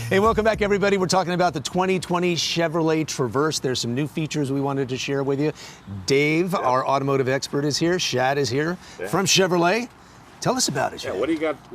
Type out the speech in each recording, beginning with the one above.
Hey, welcome back, everybody. We're talking about the 2020 Chevrolet Traverse. There's some new features we wanted to share with you. Dave, our automotive expert, is here. Shad is here from Chevrolet. Tell us about it, Shad. Yeah, what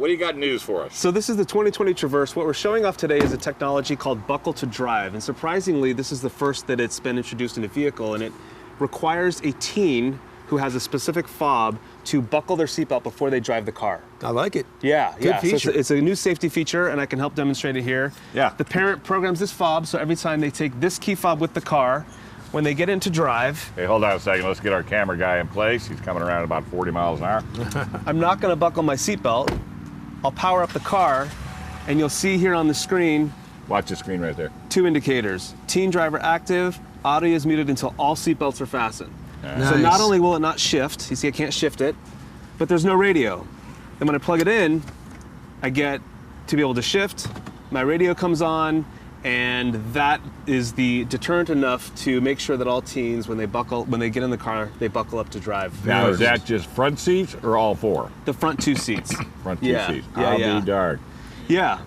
do you got news for us? So this is the 2020 Traverse. What we're showing off today is a technology called Buckle to Drive. And surprisingly, this is the first that it's been introduced in a vehicle, and it requires a teen who has a specific fob to buckle their seatbelt before they drive the car. I like it. Yeah, Good feature. So it's a new safety feature, and I can help demonstrate it here. Yeah. The parent programs this fob, so every time they take this key fob with the car, when they get into drive, Hey, hold on a second. Let's get our camera guy in place. He's coming around about 40 miles an hour. I'm not gonna buckle my seatbelt. I'll power up the car, and you'll see here on the screen, Watch the screen right there. 2 indicators. Teen driver active, audio is muted until all seatbelts are fastened. Nice. So not only will it not shift, you see I can't shift it, but there's no radio. And when I plug it in, I get to be able to shift, my radio comes on, and that is the deterrent enough to make sure that all teens, when they get in the car, they buckle up to drive. Now, is that just front seats or all 4? The front 2 seats. Front 2 seats. Yeah, I'll be darned. Yeah.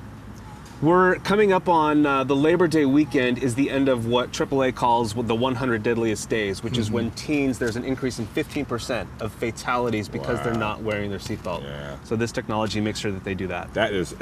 We're coming up on the Labor Day weekend is the end of what AAA calls the 100 deadliest days, which is when teens, there's an increase in 15% of fatalities because they're not wearing their seatbelt. Yeah. So this technology makes sure that they do that. That is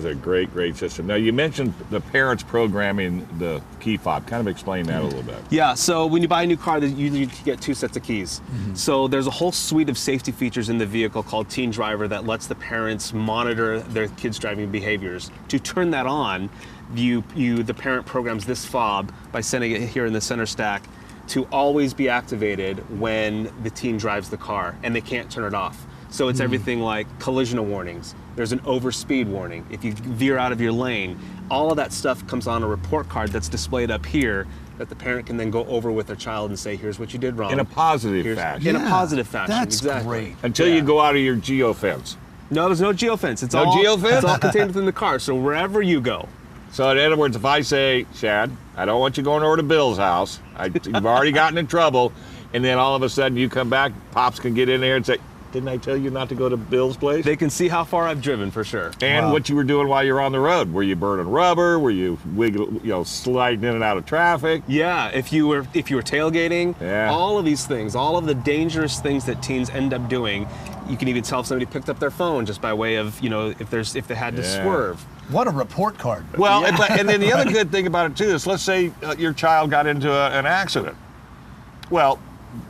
a great system. Now, you mentioned the parents programming the key fob. Kind of explain that a little bit. Yeah, so when you buy a new car, you get 2 sets of keys. So there's a whole suite of safety features in the vehicle called Teen Driver that lets the parents monitor their kids' driving behaviors. To turn that on, the parent programs this fob by sending it here in the center stack to always be activated when the teen drives the car, and they can't turn it off. So it's everything like collision warnings. There's an overspeed warning. If you veer out of your lane, all of that stuff comes on a report card that's displayed up here that the parent can then go over with their child and say, here's what you did wrong. In a positive fashion. In a positive fashion, That's exactly. great. Until you go out of your geofence. No, there's no geofence. It's No all geofence? It's all contained within the car. So wherever you go. So in other words, if I say, Shad, I don't want you going over to Bill's house. You've already gotten in trouble, and then all of a sudden you come back, Pops can get in there and say, didn't I tell you not to go to Bill's place? They can see how far I've driven for sure. And what you were doing while you're on the road. Were you burning rubber? Were you sliding in and out of traffic? Yeah, if you were tailgating, Yeah. all of these things, all of the dangerous things that teens end up doing, you can even tell if somebody picked up their phone just by way of, if they had to swerve. What a report card. Well, and then the other good thing about it too is, let's say your child got into an accident. Well,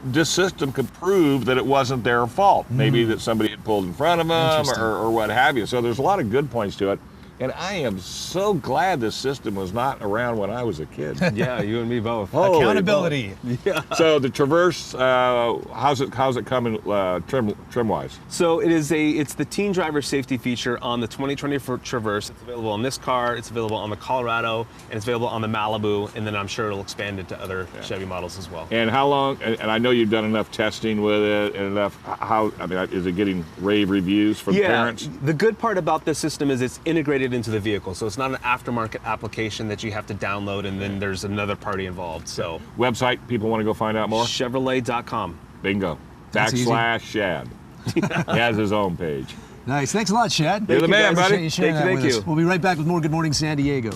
this system could prove that it wasn't their fault. Maybe that somebody had pulled in front of them or what have you. So there's a lot of good points to it. And I am so glad this system was not around when I was a kid. Yeah, you and me both. Holy Accountability. Yeah. So the Traverse, how's it coming trim wise? So it's the Teen Driver safety feature on the 2020 Traverse. It's available on this car, it's available on the Colorado, and it's available on the Malibu, and then I'm sure it'll expand into other Chevy models as well. And how long? And I know you've done enough testing with it and enough. Is it getting rave reviews from parents? The good part about this system is it's integrated into the vehicle, so it's not an aftermarket application that you have to download and then there's another party involved. So Website, people want to go find out more? Chevrolet.com. Bingo. That's easy. /Shad. He has his own page. Nice. Thanks a lot, Shad. You're the man, guys. buddy. Appreciate you sharing that with us. We'll be right back with more Good Morning San Diego.